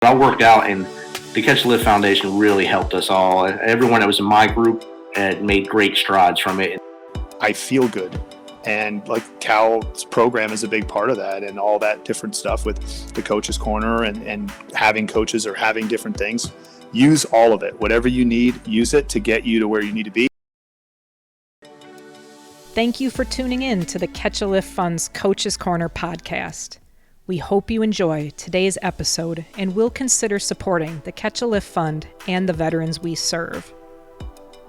I worked out, and the Catch and Lift Foundation really helped us all. Everyone that was in my group had made great strides from it. I feel good. And like Cal's program is a big part of that, and all that different stuff with the Coach's Corner and having coaches or having different things. Use all of it. Whatever you need, use it to get you to where you need to be. Thank you for tuning in to the Catch a Lift Fund's Coach's Corner podcast. We hope you enjoy today's episode and will consider supporting the Catch a Lift Fund and the veterans we serve.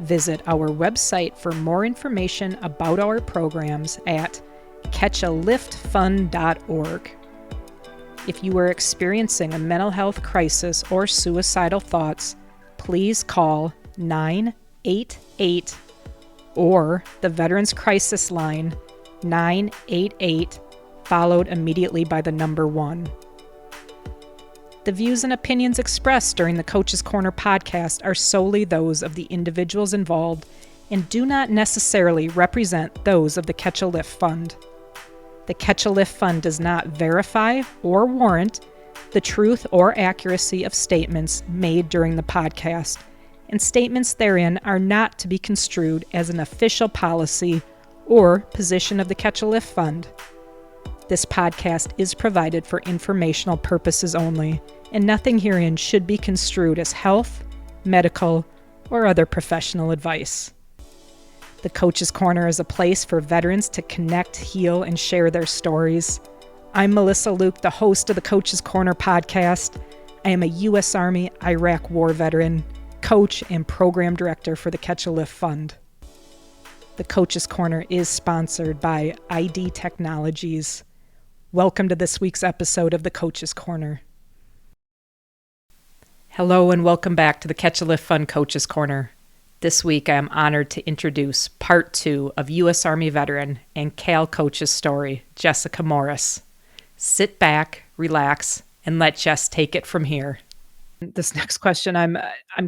Visit our website for more information about our programs at catchaliftfund.org. If you are experiencing a mental health crisis or suicidal thoughts, please call 988 or the Veterans Crisis Line 988, followed immediately by the number 1. The views and opinions expressed during the Coach's Corner podcast are solely those of the individuals involved and do not necessarily represent those of the Catch a Lift Fund. The Catch a Lift Fund does not verify or warrant the truth or accuracy of statements made during the podcast, and statements therein are not to be construed as an official policy or position of the Catch a Lift Fund. This podcast is provided for informational purposes only, and nothing herein should be construed as health, medical, or other professional advice. The Coach's Corner is a place for veterans to connect, heal, and share their stories. I'm Melissa Luke, the host of the Coach's Corner podcast. I am a U.S. Army Iraq War veteran, coach, and program director for the Catch a Lift Fund. The Coach's Corner is sponsored by ID Technologies. Welcome to this week's episode of the Coach's Corner. Hello and welcome back to the Catch a Lift Fund Coach's Corner. This week I am honored to introduce part 2 of U.S. Army veteran and Cal coach's story, Jessica Morris. Sit back, relax, and let Jess take it from here. This next question, I'm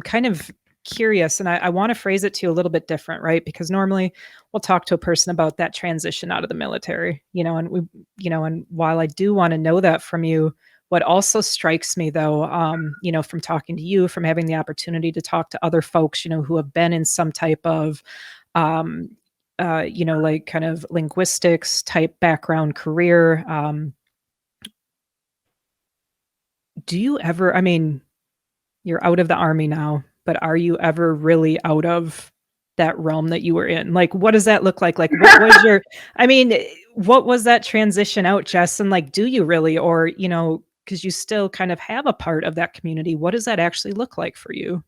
kind of curious, and I want to phrase it to you a little bit different, right? Because normally we'll talk to a person about that transition out of the military, and while I do want to know that from you, what also strikes me though, from talking to you, from having the opportunity to talk to other folks, who have been in some type of, like kind of linguistics type background career. Do you ever, you're out of the Army now, but are you ever really out of that realm that you were in? Like, what does that look like? Like, what was what was that transition out, Jess? And do you really, or, because you still kind of have a part of that community, what does that actually look like for you?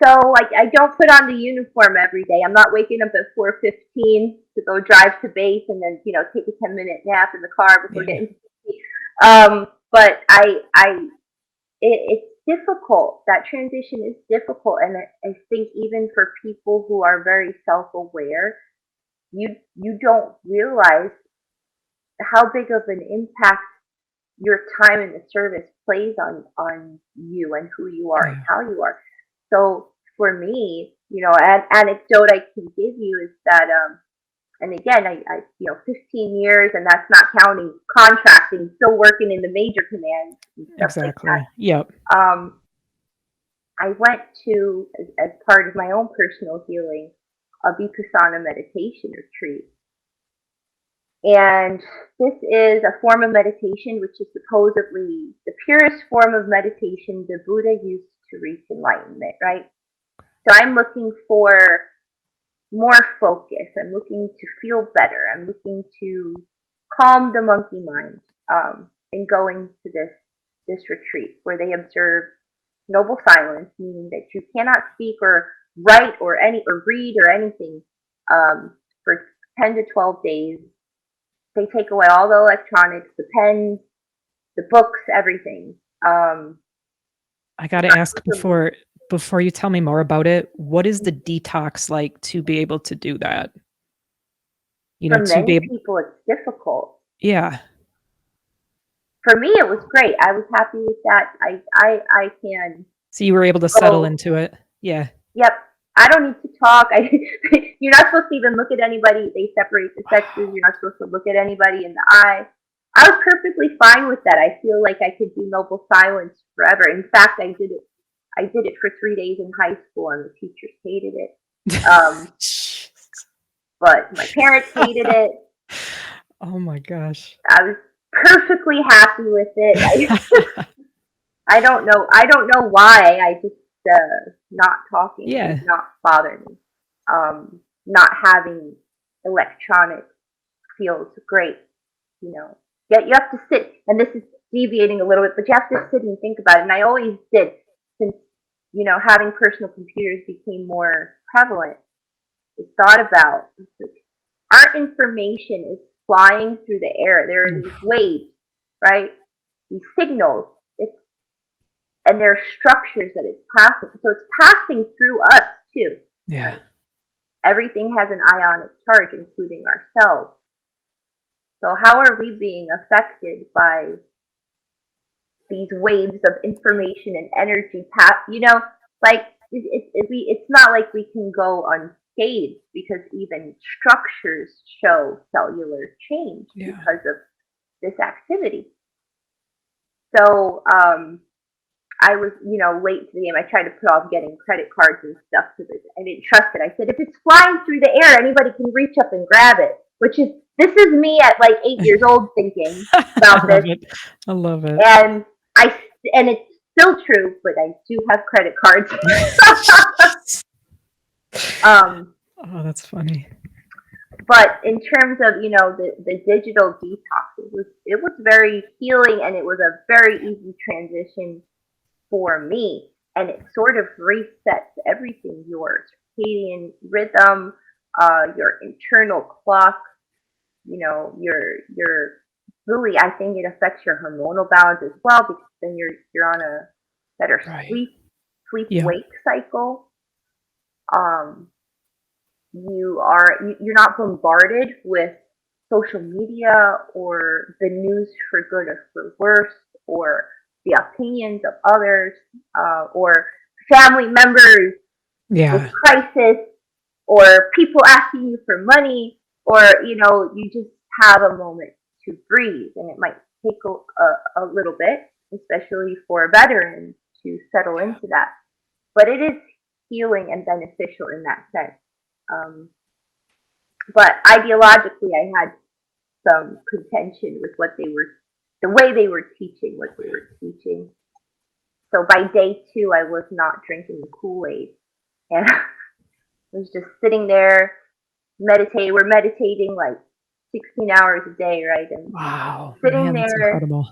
So, I don't put on the uniform every day. I'm not waking up at 4:15 to go drive to base and then, take a 10-minute nap in the car before getting to sleep. But it's difficult. That transition is difficult, and I think even for people who are very self-aware, you don't realize how big of an impact your time in the service plays on you and who you are and how you are. So for me, an anecdote I can give you is that, and again, I 15 years, and that's not counting contracting, still working in the major commands and stuff Exactly. like that. Yep. I went to, as part of my own personal healing, a Vipassana meditation retreat. And this is a form of meditation which is supposedly the purest form of meditation the Buddha used to reach enlightenment, right? So I'm looking for more focus. I'm looking to feel better. I'm looking to calm the monkey mind, and going to this retreat where they observe noble silence, meaning that you cannot speak or write or read or anything for 10 to 12 days. They take away all the electronics, the pens, the books, everything. I got to ask before you tell me more about it, what is the detox like to be able to do that? For many people, it's difficult. Yeah. For me, it was great. I was happy with that. I can. So you were able to settle into it. Yeah. Yep. I don't need to talk. You're not supposed to even look at anybody. They separate the sexes. You're not supposed to look at anybody in the eye. I was perfectly fine with that. I feel like I could do noble silence forever. In fact, I did it. I did it for 3 days in high school, and the teachers hated it. But my parents hated it. Oh my gosh. I was perfectly happy with it. I don't know. I don't know why. I just not talking Yeah. did not bother me. Not having electronic feels great. You know, yet you have to sit, and this is deviating a little bit, but you have to sit and think about it. And I always did, since having personal computers became more prevalent. I thought about our information is flying through the air. There are these waves, right? These signals. And there are structures that it's passing. So it's passing through us too. Yeah. Everything has an ionic charge, including ourselves. So how are we being affected by these waves of information and energy? Like it's not like we can go unscathed, because even structures show cellular change because of this activity. So I was, late to the game. I tried to put off getting credit cards and stuff because I didn't trust it. I said, if it's flying through the air, anybody can reach up and grab it. This is me at like 8 years old thinking about this. I love it. And it's still true, but I do have credit cards. Oh, that's funny. But in terms of the digital detox, it was very healing, and it was a very easy transition for me, and it sort of resets everything: your circadian rhythm, your internal clock. Your really, I think it affects your hormonal balance as well, because then you're on a better sleep wake cycle. You're not bombarded with social media or the news for good or for worse, or the opinions of others, or family members with crisis, or people asking you for money, or you just have a moment to breathe. And it might take a little bit, especially for a veteran, to settle into that, but it is healing and beneficial in that sense. But ideologically, I had some contention with the way they were teaching what they were teaching. So by day 2, I was not drinking the Kool-Aid, and I was just sitting there meditating. We're meditating like 16 hours a day, right? And wow, sitting man, that's there, incredible.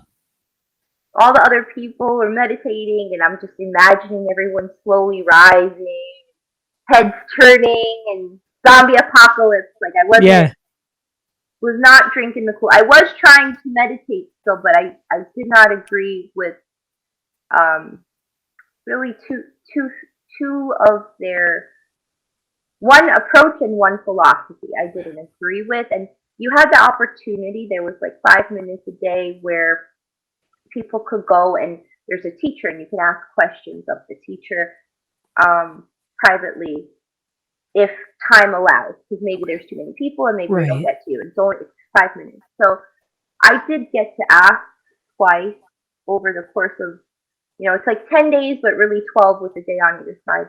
all the other people were meditating, and I'm just imagining everyone slowly rising, heads turning, and zombie apocalypse. Like I was not drinking the Kool. I was trying to meditate still, but I did not agree with really two of their one approach and one philosophy I didn't agree with. And you had the opportunity. There was like 5 minutes a day where people could go, and there's a teacher, and you can ask questions of the teacher privately, if time allows, because maybe there's too many people and maybe they don't get to you. And so it's 5 minutes. So I did get to ask twice over the course of, it's like 10 days, but really 12 with a day on either side.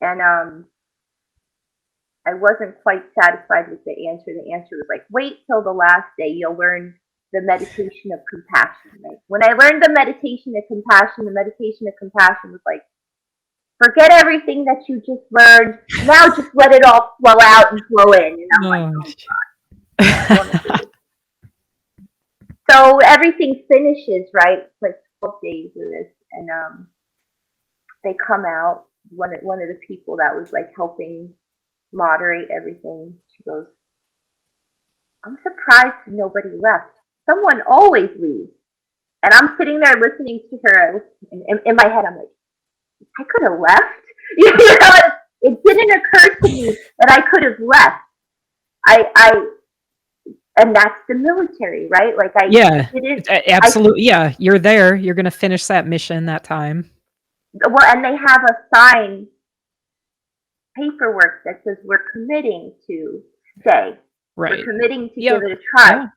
And I wasn't quite satisfied with the answer. The answer was like, wait till the last day, you'll learn the meditation of compassion. Right? When I learned the meditation of compassion was like, forget everything that you just learned. Now just let it all flow out and flow in. And I'm like, oh God. So everything finishes, right? It's like 12 days of this. And they come out. One of the people that was like helping moderate everything, she goes, I'm surprised nobody left. Someone always leaves. And I'm sitting there listening to her. In my head, I'm like, I could have left. It didn't occur to me that I could have left. And that's the military, right? Like absolutely. Yeah, you're there. You're going to finish that mission that time. Well, and they have a signed paperwork that says we're committing to stay. Right. We're committing to give it a try. Yeah.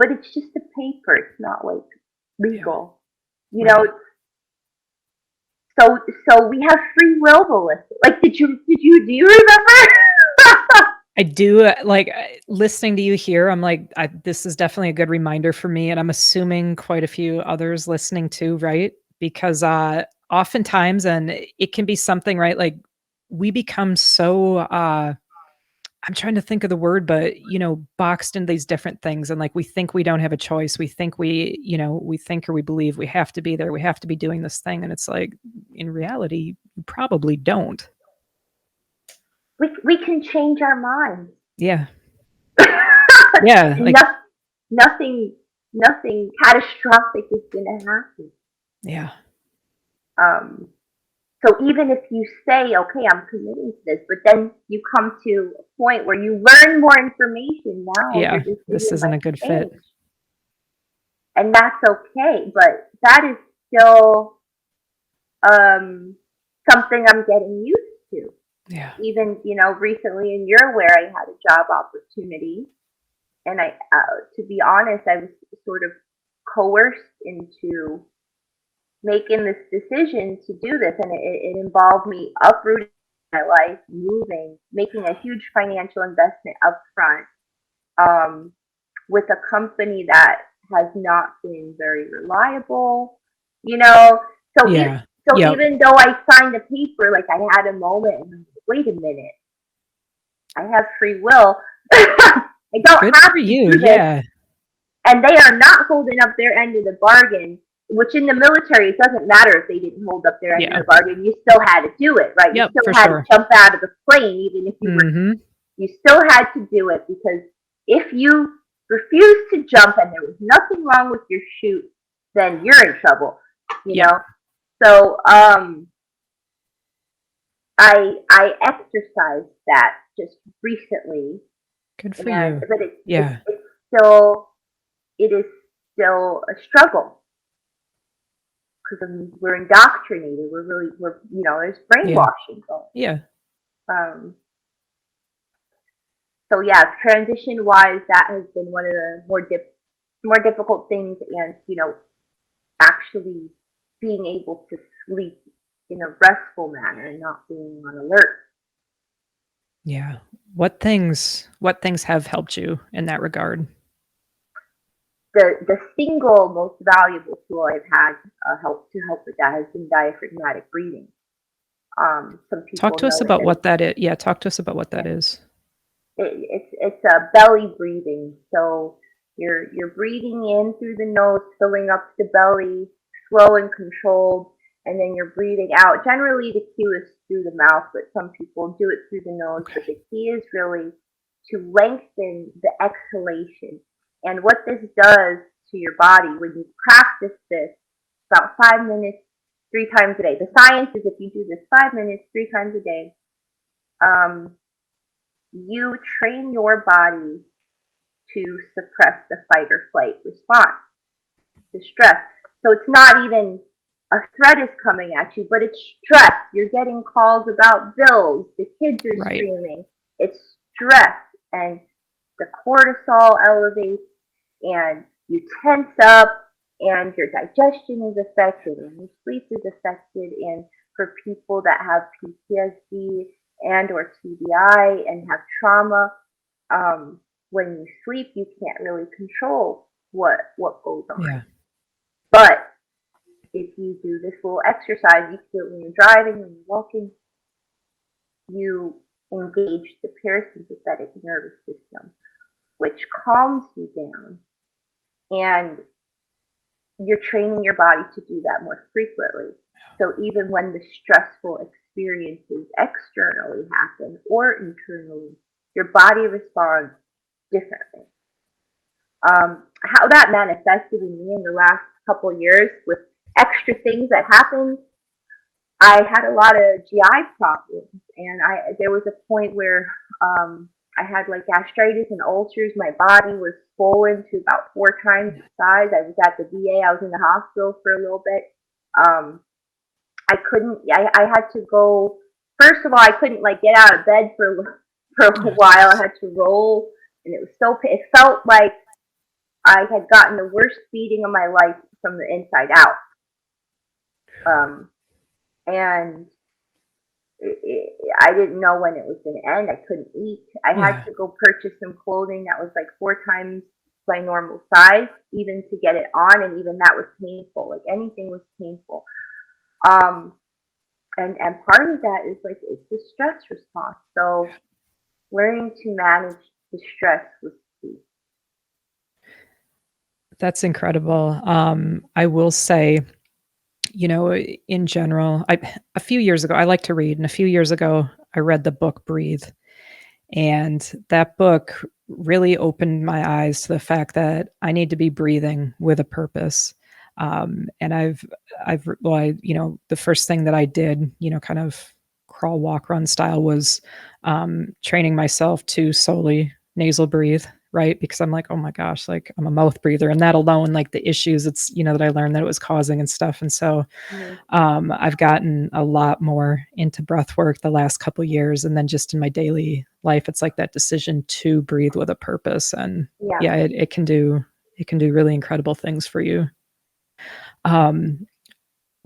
but it's just a paper. It's not like legal, you Right. know. So we have free will, Melissa. Like, do you remember? I do listening to you here. I'm like, this is definitely a good reminder for me. And I'm assuming quite a few others listening too, right? Because oftentimes, and it can be something, right? Like we become so, I'm trying to think of the word, but boxed into these different things. And like we think we don't have a choice. We think we think or we believe we have to be there. We have to be doing this thing. And it's like, in reality, you probably don't. We can change our minds. Yeah. Yeah. Like, nothing nothing catastrophic is going to happen. yeah. Um, so even if you say, okay, I'm committing to this, but then you come to a point where you learn more information, now Yeah. your This decision isn't a might good change. fit. And that's okay, but that is still something I'm getting used to. Yeah. Even, recently in your where I had a job opportunity, and to be honest, I was sort of coerced into making this decision to do this, and it involved me uprooting my life, moving, making a huge financial investment up front, with a company that has not been very reliable, you know. So Yeah. Yep. even though I signed a paper, like I had a moment and I'm like, wait a minute, I have free will. I don't Good have for to you. do this, Yeah. and they are not holding up their end of the bargain. Which in the military, it doesn't matter if they didn't hold up their end Yeah. of the bargain. You still had to do it, right? You Yep, still for had sure. to jump out of the plane, even if you were. Mm-hmm. You still had to do it, because if you refused to jump and there was nothing wrong with your chute, then you're in trouble. You Yeah. know. So I exercised that just recently, Good for and you. but Yeah. it's still, it is still a struggle, because we're indoctrinated. We're there's Yeah. brainwashing going. Yeah. Um, so yeah, transition wise, that has been one of the more difficult things, and actually being able to sleep in a restful manner and not being on alert. Yeah. What things have helped you in that regard? The single most valuable tool I've had help with that has been diaphragmatic breathing. Some Talk people to us know it about as, what that is. Yeah, talk to us about what that is. it's a belly breathing. So you're breathing in through the nose, filling up the belly, slow and controlled, and then you're breathing out. Generally, the cue is through the mouth, but some people do it through the nose. Okay. But the key is really to lengthen the exhalation. And what this does to your body when you practice this, about 5 minutes, 3 times a day. The science is if you do this 5 minutes, 3 times a day, um, you train your body to suppress the fight or flight response to stress. So it's not even a threat is coming at you, but it's stress. You're getting calls about bills. The kids are Right. screaming. It's stress, and the cortisol elevates, and you tense up, and your digestion is affected, and your sleep is affected. And for people that have PTSD and or TBI and have trauma, when you sleep, you can't really control what goes on. Yeah. But if you do this little exercise, you can do it when you're driving, when you're walking, you engage the parasympathetic nervous system, which calms you down, and you're training your body to do that more frequently. So even when the stressful experiences externally happen or internally, your body responds differently. How that manifested in me in the last couple of years with extra things that happened, I had a lot of GI problems, and there was a point where I had like gastritis and ulcers. My body was swollen to about 4 times the size. I was at the VA. I was in the hospital for a little bit. Um, I couldn't. I had to go. First of all, I couldn't like get out of bed for a while. I had to roll, and it was so. It felt like I had gotten the worst beating of my life from the inside out. And I didn't know when it was going to end. I couldn't eat. I had to go purchase some clothing that was like 4 times my normal size, even to get it on, and even that was painful. Like anything was painful. And part of that is like it's the stress response. So learning to manage the stress was key. That's incredible. I will say, in general, a few years ago, I like to read, and a few years ago, I read the book Breathe. And that book really opened my eyes to the fact that I need to be breathing with a purpose. And the first thing that I did, kind of crawl, walk, run style was training myself to solely nasal breathe, right? Because I'm like, oh my gosh, like I'm a mouth breather, and that alone, like the issues it's, that I learned that it was causing and stuff. And so I've gotten a lot more into breath work the last couple years. And then just in my daily life, it's like that decision to breathe with a purpose. And it can do really incredible things for you.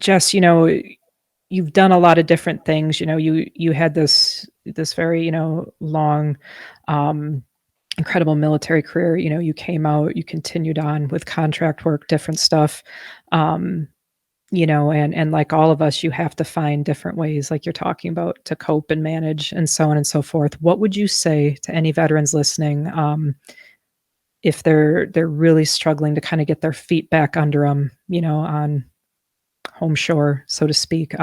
Jess, you've done a lot of different things. You had this very, long, incredible military career. You came out, you continued on with contract work, different stuff. And like all of us, you have to find different ways, like you're talking about, to cope and manage and so on and so forth. What would you say to any veterans listening, if they're really struggling to kind of get their feet back under them, on home shore, so to speak?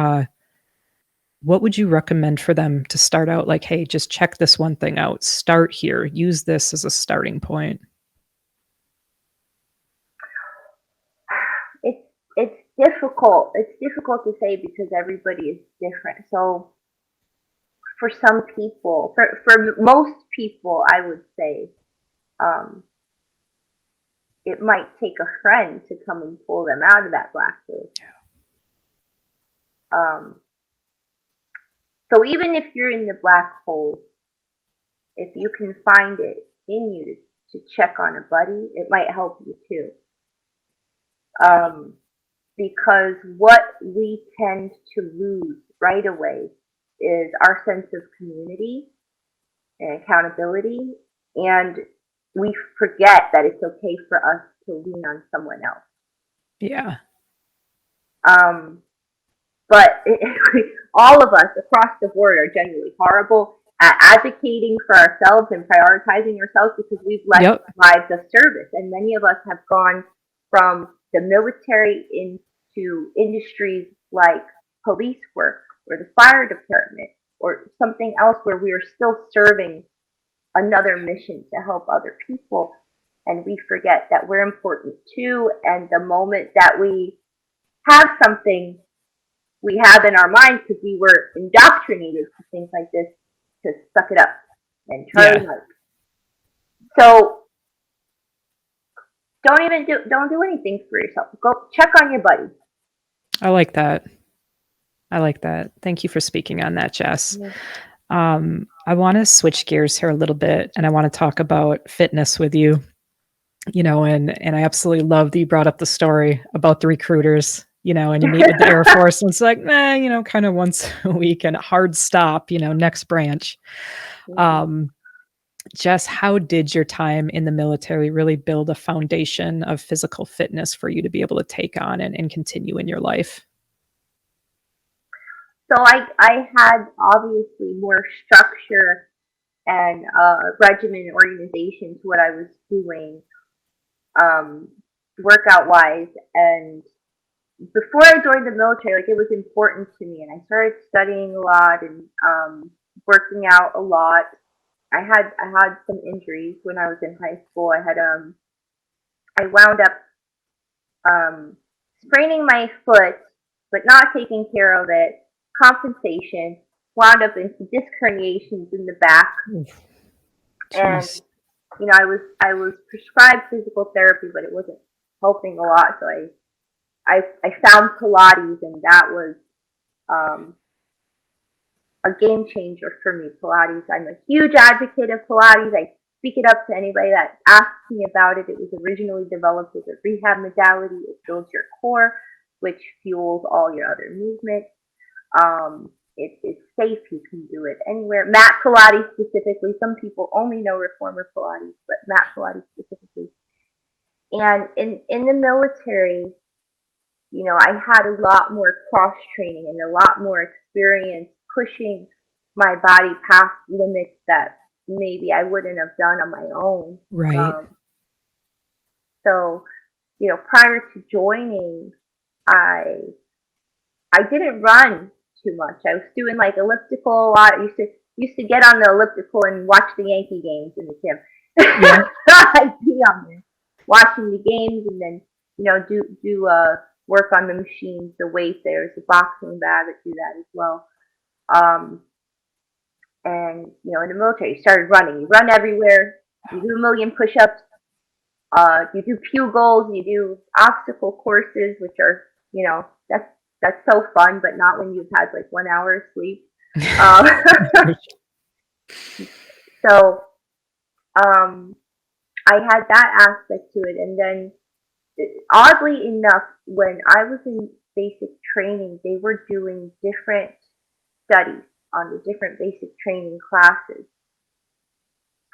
What would you recommend for them to start out? Like, hey, just check this one thing out. Start here. Use this as a starting point. It's difficult. It's difficult to say because everybody is different. So for some people, for most people, I would say, it might take a friend to come and pull them out of that black hole. So even if you're in the black hole, if you can find it in you to check on a buddy, it might help you too. Because what we tend to lose right away is our sense of community and accountability, and we forget that it's okay for us to lean on someone else. Yeah. But all of us across the board are genuinely horrible at advocating for ourselves and prioritizing ourselves because we've led lives of service. And many of us have gone from the military into industries like police work or the fire department or something else where we are still serving another mission to help other people. And we forget that we're important too. And the moment that we have something we have in our minds because we were indoctrinated to things like this, to suck it up and try to like. So don't do anything for yourself. Go check on your buddy. I like that. Thank you for speaking on that, Jess. I want to switch gears here a little bit, and I want to talk about fitness with you. And I absolutely love that you brought up the story about the recruiters, and you meet with the Air Force, and it's like, kind of once a week and a hard stop, next branch. Jess, how did your time in the military really build a foundation of physical fitness for you to be able to take on and continue in your life? So I had obviously more structure and regimen and organization to what I was doing, workout wise. And before I joined the military, like it was important to me, and I started studying a lot and working out a lot. I had some injuries when I was in high school. I wound up spraining my foot, but not taking care of it. Compensation, wound up into disc herniations in the back. Jeez. And I was prescribed physical therapy, but it wasn't helping a lot. So I found Pilates, and that was a game changer for me. Pilates. I'm a huge advocate of Pilates. I speak it up to anybody that asks me about it. It was originally developed as a rehab modality. It builds your core, which fuels all your other movements. It's safe. You can do it anywhere. Mat Pilates specifically. Some people only know reformer Pilates, but mat Pilates specifically. And in the military, I had a lot more cross training and a lot more experience pushing my body past limits that maybe I wouldn't have done on my own. Right. So, prior to joining, I didn't run too much. I was doing like elliptical a lot. I used to get on the elliptical and watch the Yankee games in the gym. Yeah. I'd be on there watching the games, and then do work on the machines, the weights. There's a boxing bag that do that as well. And in the military, you started running. You run everywhere. You do a million push-ups. You do pugils. You do obstacle courses, which are that's so fun, but not when you've had like 1 hour of sleep. So I had that aspect to it, and then oddly enough, when I was in basic training, they were doing different studies on the different basic training classes.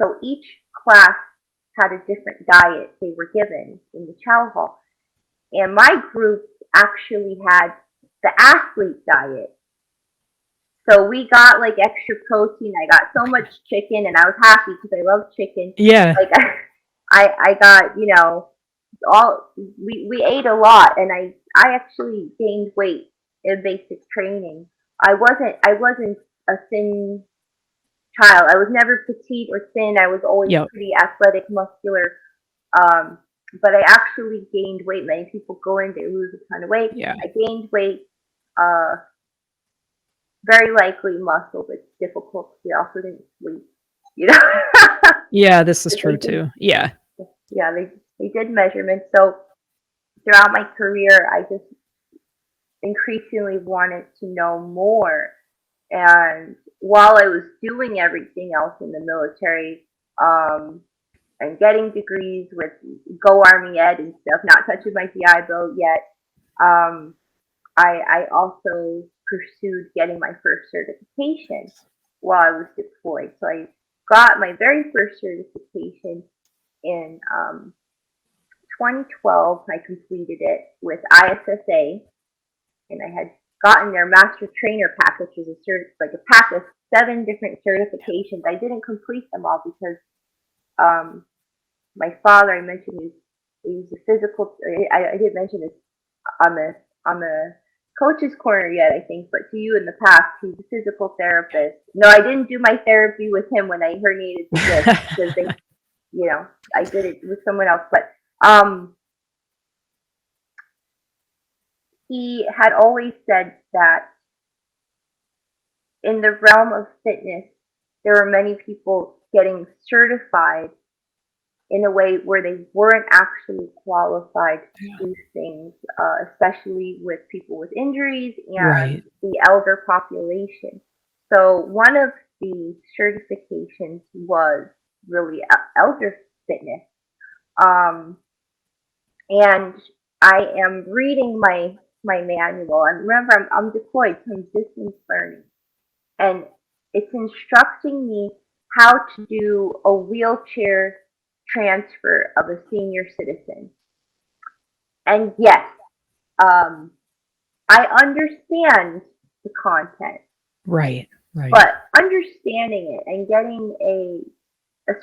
So each class had a different diet they were given in the chow hall. And my group actually had the athlete diet. So we got like extra protein. I got so much chicken, and I was happy because I love chicken. Yeah. Like I got, we ate a lot, and I actually gained weight in basic training. I wasn't a thin child. I was never petite or thin. I was always pretty athletic, muscular. But I actually gained weight. Many people go in, they lose a ton of weight. Yeah. I gained weight. Very likely muscle, but it's difficult. We also didn't sleep. Yeah, this is true too. Yeah. Yeah, they did measurements. So throughout my career, I just increasingly wanted to know more. And while I was doing everything else in the military, and getting degrees with Go Army Ed and stuff, not touching my GI Bill yet, I also pursued getting my first certification while I was deployed. So I got my very first certification in 2012. I completed it with ISSA, and I had gotten their master trainer pack, which is like a pack of 7 different certifications. I didn't complete them all because my father, I mentioned, he was a physical. I didn't mention this on the coach's corner yet, I think, but to you in the past, he's a physical therapist. No, I didn't do my therapy with him when I herniated the disc because they, I did it with someone else. But he had always said that in the realm of fitness, there were many people getting certified in a way where they weren't actually qualified to do things, especially with people with injuries and the elder population. So one of the certifications was really elder fitness. And I am reading my manual, and remember, I'm deployed, so I'm distance learning, and it's instructing me how to do a wheelchair transfer of a senior citizen. And yes, I understand the content. Right. But understanding it and getting a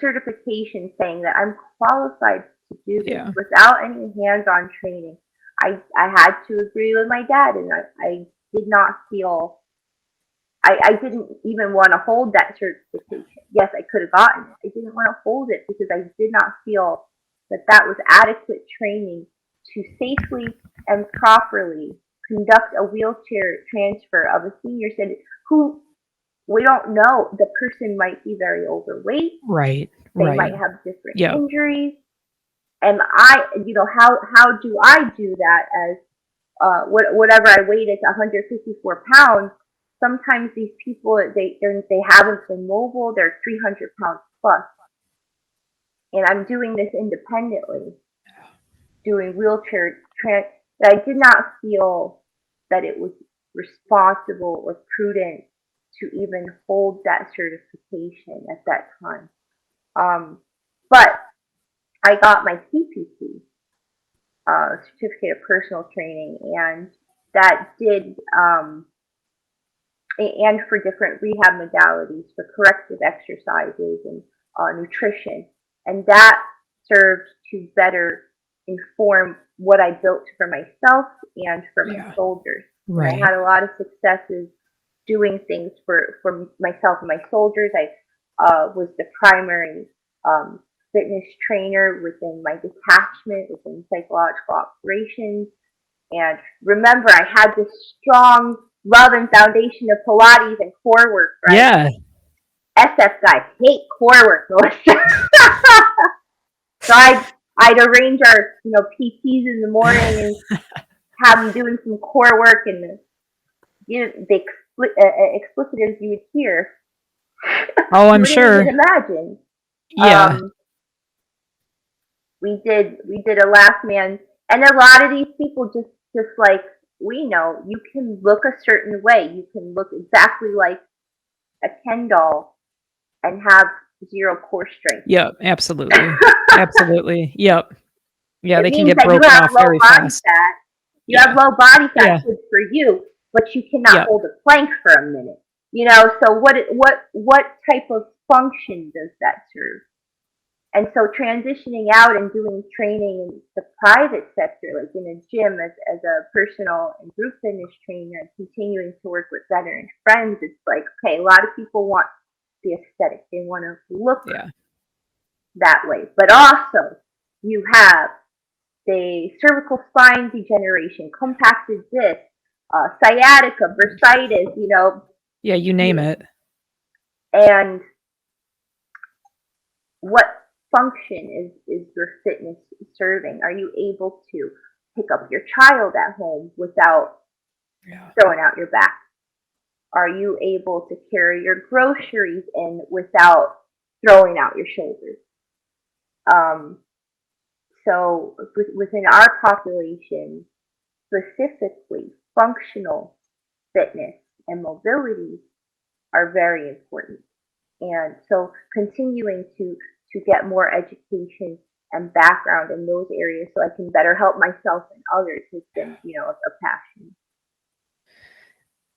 certification saying that I'm qualified to do this without any hands-on training, I had to agree with my dad, and I did not feel, I didn't even want to hold that certification. Yes, I could have gotten it. I didn't want to hold it because I did not feel that was adequate training to safely and properly conduct a wheelchair transfer of a senior citizen who, we don't know, the person might be very overweight. Right. They might have different injuries. And how do I do that as whatever I weighed at 154 pounds? Sometimes these people, they haven't been mobile. They're 300 pounds plus. and I'm doing this independently, doing wheelchair that I did not feel that it was responsible or prudent to even hold that certification at that time. But I got my CPC, Certificate of Personal Training, and that did, and for different rehab modalities, for corrective exercises and nutrition. And that served to better inform what I built for myself and for my soldiers. Right. And I had a lot of successes doing things for myself and my soldiers. I was the primary fitness trainer within my detachment, within psychological operations. And remember, I had this strong love and foundation of Pilates and core work, right? Yeah. SF guys hate core work, Melissa. So I'd arrange our, PTs in the morning and have them doing some core work, and the explicitives you would hear. Oh, I'm you sure. Even imagine. Yeah. We did a last man, and a lot of these people just like, we know you can look a certain way. You can look exactly like a Ken doll and have zero core strength. Yep, absolutely. Absolutely. Yep. Yeah, they can means get that broken off very fast. Fat. You have low body fat, Yeah. good for you, but you cannot hold a plank for a minute. So what type of function does that serve? And so transitioning out and doing training in the private sector, like in a gym as a personal and group fitness trainer, and continuing to work with veteran friends, it's like, okay, a lot of people want the aesthetic. They want to look that way. But also, you have the cervical spine degeneration, compacted disc, sciatica, bursitis, Yeah, you name it. And what function is your fitness serving? Are you able to pick up your child at home without throwing out your back? Are you able to carry your groceries in without throwing out your shoulders? So within our population, specifically, functional fitness and mobility are very important. And so continuing to get more education and background in those areas so I can better help myself and others has been, a passion.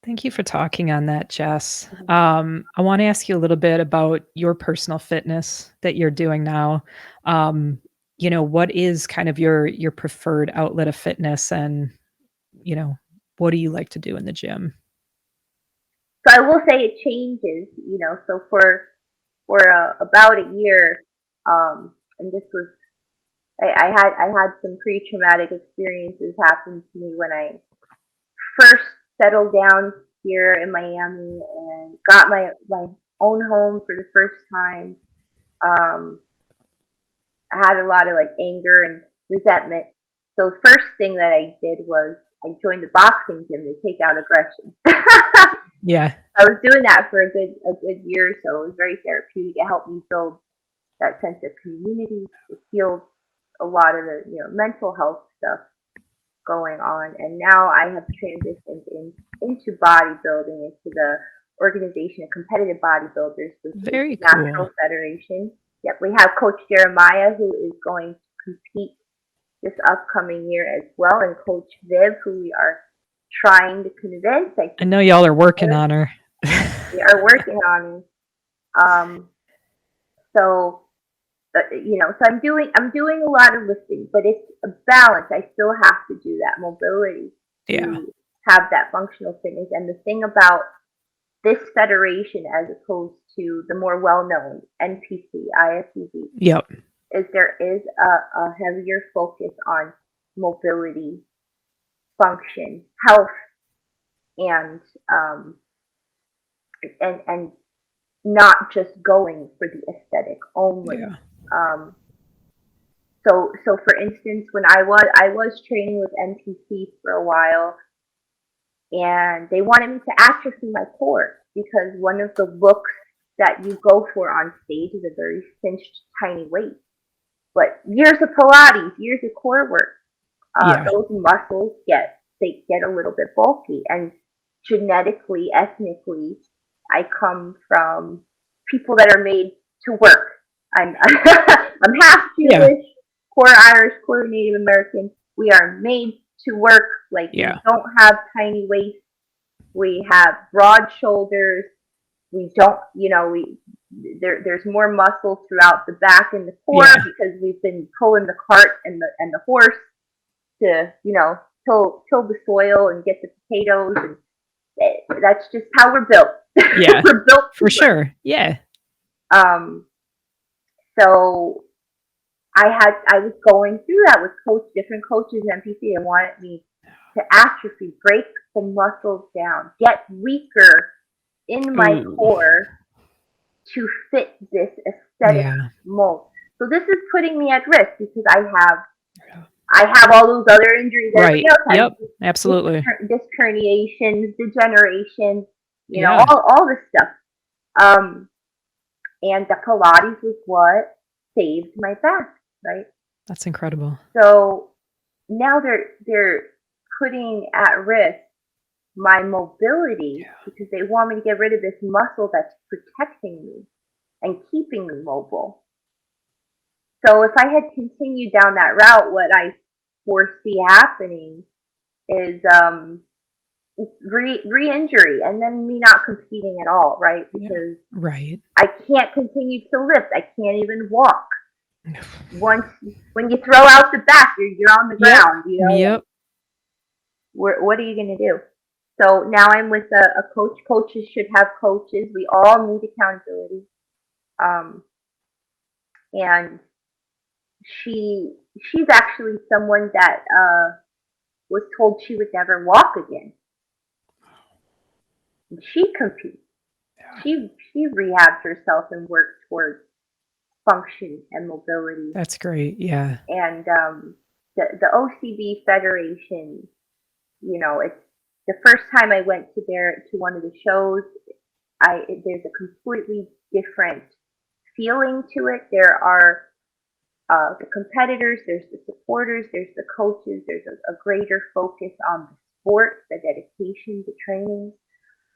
Thank you for talking on that, Jess. I want to ask you a little bit about your personal fitness that you're doing now. What is kind of your preferred outlet of fitness, and what do you like to do in the gym? So I will say it changes, so for about a year, and this was, I had some pretty traumatic experiences happen to me when I first settled down here in Miami and got my own home for the first time. I had a lot of like anger and resentment. So the first thing that I did was I joined the boxing gym to take out aggression. Yeah. I was doing that for a good year or so. It was very therapeutic. It helped me build that sense of community. It healed a lot of the mental health stuff going on. And now I have transitioned into bodybuilding, into the Organization of Competitive Bodybuilders, which is the National Federation. Yep, we have Coach Jeremiah, who is going to compete this upcoming year as well, and Coach Viv, who we are trying to convince. I know y'all are working on her. We are working on it. So I'm doing a lot of lifting, but it's a balance. I still have to do that mobility to have that functional fitness. And the thing about this federation, as opposed to the more well-known NPC, IFBB, is there is a heavier focus on mobility, function, health, and not just going for the aesthetic only. So for instance, when I was training with NPC for a while, and they wanted me to atrophy my core because one of the looks that you go for on stage is a very cinched, tiny waist. but years of Pilates, years of core work, Yeah. those muscles get a little bit bulky. And genetically, ethnically, I come from people that are made to work. I'm I'm half Yeah. Jewish, quarter Irish, quarter Native American. We are made to work. Like, we Yeah. don't have tiny waists. We have broad shoulders. We don't, there's more muscle throughout the back and the core Yeah. because we've been pulling the cart and the horse to, till the soil and get the potatoes, and that's just how we're built. Yeah. We're built to For work. sure. Yeah. Um, so I was going through that with different coaches in MPC, and wanted me to atrophy, break the muscles down, get weaker in my Ooh. core to fit this aesthetic Yeah. mold. So this is putting me at risk because I have all those other injuries that Right. everybody else has. Yep. Absolutely. Disc herniations, degeneration, Yeah. all this stuff. And the Pilates was what saved my back, right? That's incredible. So now they're putting at risk my mobility because they want me to get rid of this muscle that's protecting me and keeping me mobile. So if I had continued down that route, what I foresee happening is re-injury, and then me not competing at all, right? Because Right. I can't continue to lift. I can't even walk. Once when you throw out the back, you're on the ground. Yep. What are you going to do? So now I'm with a coach. Coaches should have coaches. We all need accountability. And she's actually someone that was told she would never walk again. And she competes. She rehabs herself and works towards function and mobility. That's great. Yeah. And the OCB Federation, it's the first time I went to one of the shows. There's a completely different feeling to it. There are the competitors, there's the supporters, there's the coaches. There's a greater focus on the sport, the dedication, the training,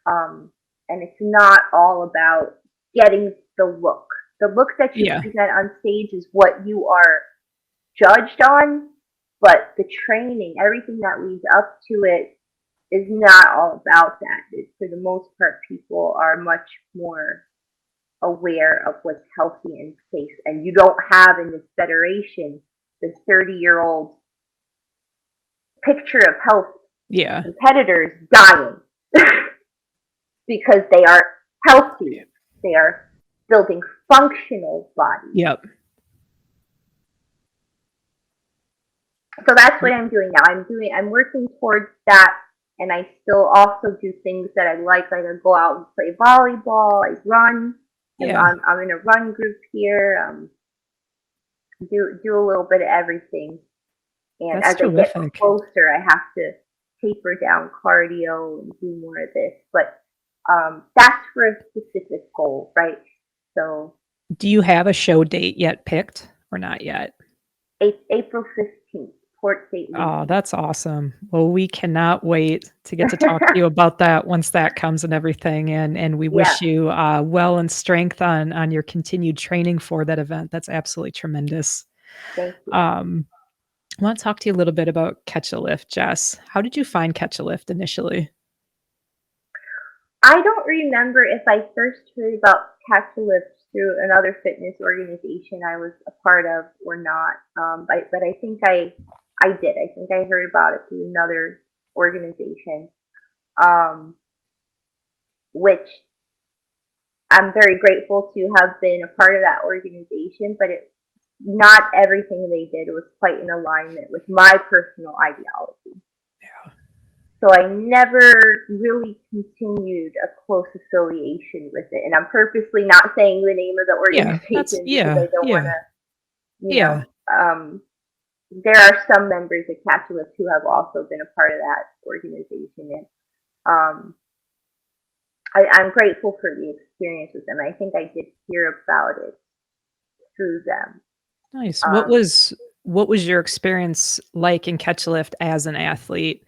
and it's not all about getting the look. The look that you present on stage is what you are judged on, but the training, everything that leads up to it, is not all about that. For the most part, people are much more aware of what's healthy and safe. And you don't have in this federation the 30-year-old picture of health competitors dying because they are healthy. They are building functional bodies. Yep. So that's what I'm doing now. I'm working towards that, and I still also do things that I like I go out and play volleyball, I run. Yeah. I'm in a run group here. Do a little bit of everything. And That's as terrific. I get closer, I have to taper down cardio and do more of this. But that's for a specific goal, right? So, do you have a show date yet picked or not yet? April 15th. Port St. Lucie. Oh, that's awesome. Well, we cannot wait to get to talk to you about that once that comes and everything. And we wish you well and strength on your continued training for that event. That's absolutely tremendous. Thank you. I want to talk to you a little bit about Catch a Lift, Jess. How did you find Catch a Lift initially? I don't remember if I first heard about Catch a Lift through another fitness organization I was a part of or not. But I think I did. I think I heard about it through another organization, which I'm very grateful to have been a part of that organization, but not everything they did was quite in alignment with my personal ideology. Yeah. So I never really continued a close affiliation with it. And I'm purposely not saying the name of the organization because I don't want to, there are some members of Catch a Lift who have also been a part of that organization. And I'm grateful for the experience with them. I think I did hear about it through them. Nice. Um, What was your experience like in catch lift as an athlete,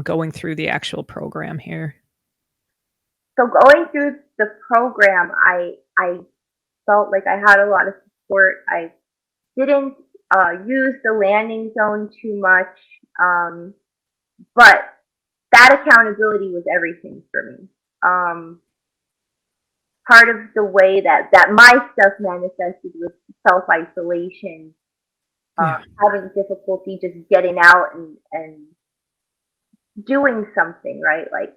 going through the actual program here? so going through the program, I felt like I had a lot of support. I didn't use the landing zone too much, but that accountability was everything for me. Um, Part of the way that my stuff manifested was self isolation, Yeah. having difficulty just getting out and doing something, right? Like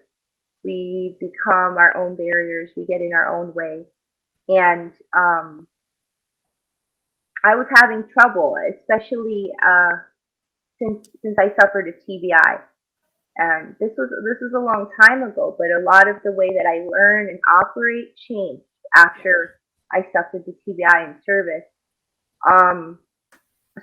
we become our own barriers, we get in our own way. And I was having trouble, especially since I suffered a TBI. And this was a long time ago, but a lot of the way that I learn and operate changed after I suffered the TBI in service. Um,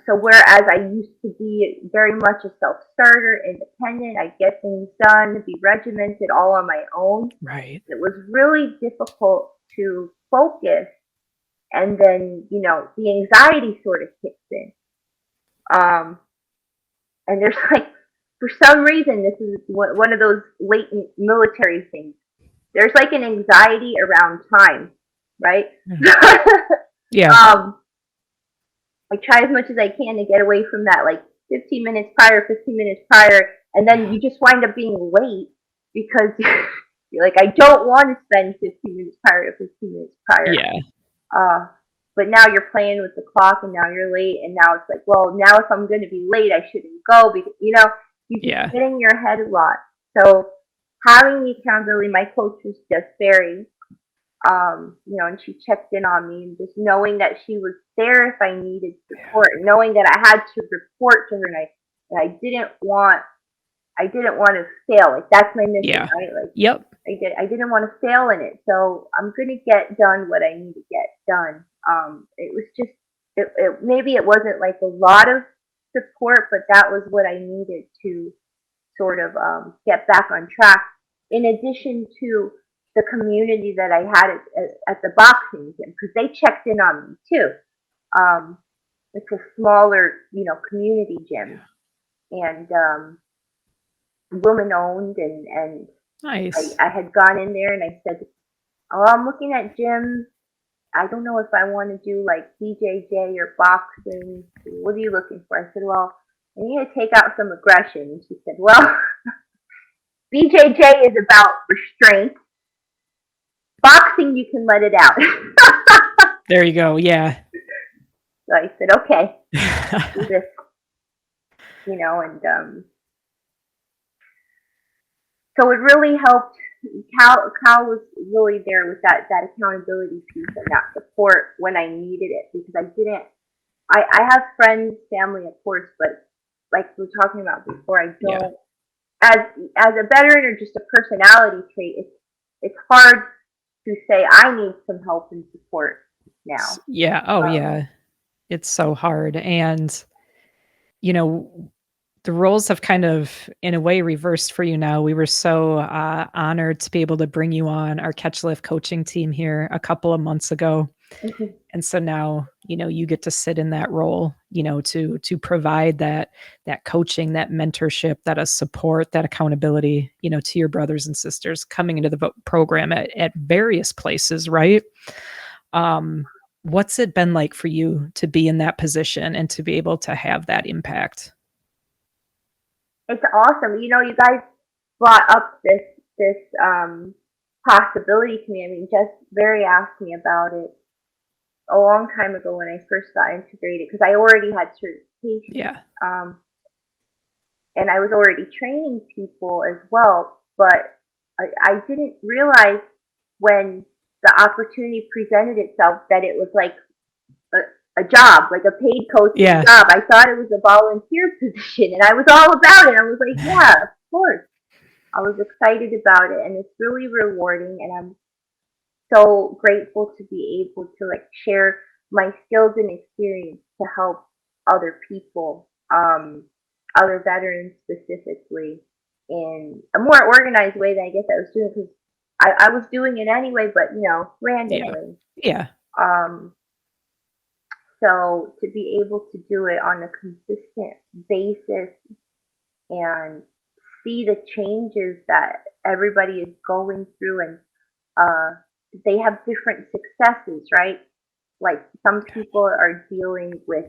so whereas I used to be very much a self-starter, independent, I get things done, be regimented all on my own, Right. it was really difficult to focus. And then, the anxiety sort of kicks in. Um, and there's like, for some reason, this is one of those latent military things. There's like an anxiety around time, right? Mhm. Yeah. I try as much as I can to get away from that, like 15 minutes prior, 15 minutes prior, and then you just wind up being late because you're like, I don't want to spend 15 minutes prior to 15 minutes prior. Yeah. Uh, but now you're playing with the clock, and now you're late, and now it's like, well, now if I'm going to be late, I shouldn't go because you Yeah. just get in your head a lot. So having the accountability, my coach was just very, and she checked in on me, and just knowing that she was there if I needed support, knowing that I had to report to her, and I didn't want to fail. Like that's my mission, Yeah. right? Like Yep. I didn't want to fail in it, so I'm gonna get done what I need to get done. It was just maybe it wasn't like a lot of support, but that was what I needed to sort of get back on track. In addition to the community that I had at the boxing gym, because they checked in on me too. Um, it's a smaller, community gym, and woman owned, and Nice. I had gone in there and I said, "Oh, I'm looking at gyms. I don't know if I want to do like BJJ or boxing. What are you looking for?" I said, "Well, I need to take out some aggression." And she said, "Well, BJJ is about restraint. Boxing, you can let it out." There you go. Yeah. So I said, "Okay, do this," and so it really helped. Cal was really there with that accountability piece and that support when I needed it, because I didn't. I have friends, family, of course, but like we were talking about before, I Yeah. don't. As a veteran or just a personality trait, it's hard to say I need some help and support now. Yeah. Oh, Um, yeah. It's so hard. And, you know, the roles have kind of, in a way, reversed for you now. We were so honored to be able to bring you on our Catch Lift coaching team here a couple of months ago. mhm. And so now, you get to sit in that role, to provide that coaching, that mentorship, that support, that accountability, to your brothers and sisters coming into the program at various places, right? Um, what's it been like for you to be in that position and to be able to have that impact? It's awesome. You guys brought up this possibility to me. I mean, Jess Berry asked me about it a long time ago when I first got integrated, because I already had certification, Yeah. and I was already training people as well. But I didn't realize when the opportunity presented itself that it was like a job, like a paid coaching Yeah. job. I thought it was a volunteer position, and I was all about it. I was like, yeah, of course. I was excited about it, and it's really rewarding. And I'm so grateful to be able to like share my skills and experience to help other people, other veterans specifically, in a more organized way than I guess I was doing, because I was doing it anyway, but Yeah. randomly. Yeah. Um, So to be able to do it on a consistent basis and see the changes that everybody is going through, and they have different successes, right? Like some people are dealing with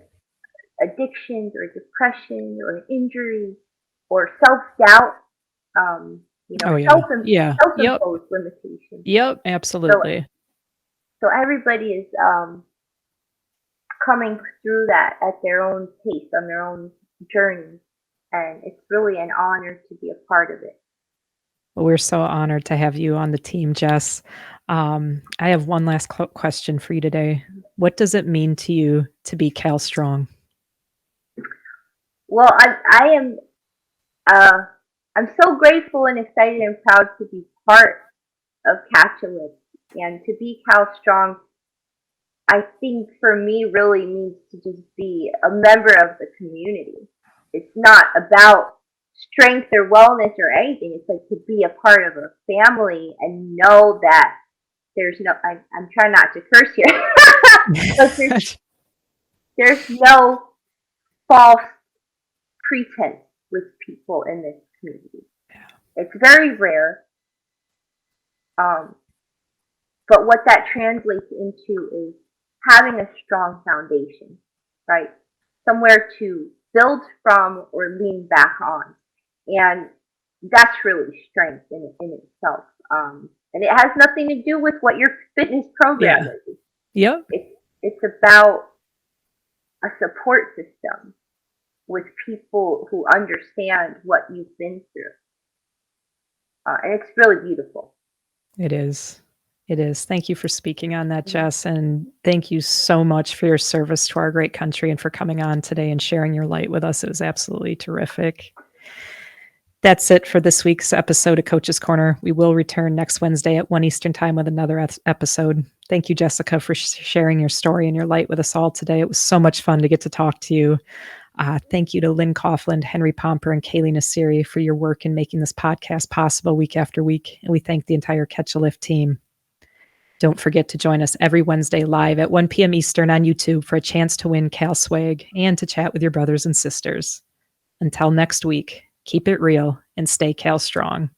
addictions or depression or injuries or self-doubt, Oh, yeah. Yeah. Yep. self-imposed limitations. Yep. So, Absolutely. so everybody is coming through that at their own pace, on their own journey. And it's really an honor to be a part of it. Well, we're so honored to have you on the team, Jess. I have one last question for you today. What does it mean to you to be Cal Strong? Well, uh, I'm so grateful and excited and proud to be part of Catch-A-Lip, and to be Cal Strong. I think for me really means to just be a member of the community. It's not about strength or wellness or anything. It's like to be a part of a family and know that there's no, I'm trying not to curse here, but there's no false pretense with people in this community. It's very rare. But what that translates into is having a strong foundation, right? Somewhere to build from or lean back on. And that's really strength in itself. And it has nothing to do with what your fitness program is. Yep. It's about a support system with people who understand what you've been through. And it's really beautiful. It is. It is. Thank you for speaking on that, Jess. And thank you so much for your service to our great country and for coming on today and sharing your light with us. It was absolutely terrific. That's it for this week's episode of Coach's Corner. We will return next Wednesday at 1 Eastern Time with another episode. Thank you, Jessica, for sharing your story and your light with us all today. It was so much fun to get to talk to you. Thank you to Lynn Coughlin, Henry Pomper, and Kaylee Nasiri for your work in making this podcast possible week after week. And we thank the entire Catch-A-Lift team. Don't forget to join us every Wednesday live at 1 p.m. Eastern on YouTube for a chance to win Cal Swag and to chat with your brothers and sisters. Until next week, keep it real and stay Cal Strong.